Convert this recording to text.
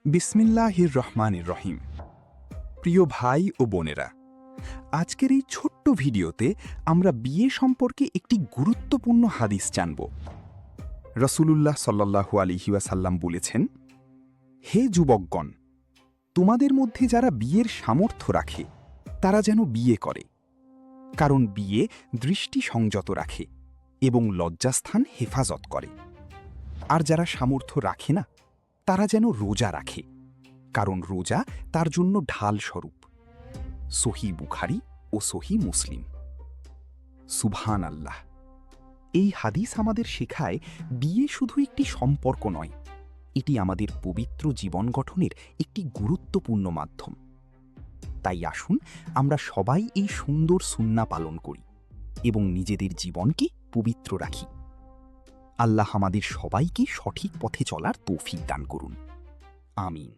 বিসমিল্লাহির রহমানির রহিম। প্রিয় ভাই ও বোনেরা, আজকের এই ছোট্ট ভিডিওতে আমরা বিয়ে সম্পর্কে একটি গুরুত্বপূর্ণ হাদিস জানব। রাসূলুল্লাহ সাল্লাল্লাহু আলাইহি ওয়াসাল্লাম বলেছেন, হে যুবকগণ, তোমাদের মধ্যে যারা বিয়ের সামর্থ্য রাখে তারা যেন বিয়ে করে, কারণ বিয়ে দৃষ্টি সংযত রাখে এবং লজ্জাস্থান হেফাজত করে। আর যারা সামর্থ্য রাখে না তারা যেন রোজা রাখে, কারণ রোজা তার জন্য ঢাল স্বরূপ। সহিহ বুখারী ও সহিহ মুসলিম। সুবহান আল্লাহ! এই হাদিস আমাদের শেখায় বিয়ে শুধু একটি সম্পর্ক নয়, এটি আমাদের পবিত্র জীবন গঠনের একটি গুরুত্বপূর্ণ মাধ্যম। তাই আসুন আমরা সবাই এই সুন্দর সুন্নাহ পালন করি এবং নিজেদের জীবনকে পবিত্র রাখি। আল্লাহ আমাদের সবাইকে সঠিক পথে চলার তৌফিক দান করুন। আমিন।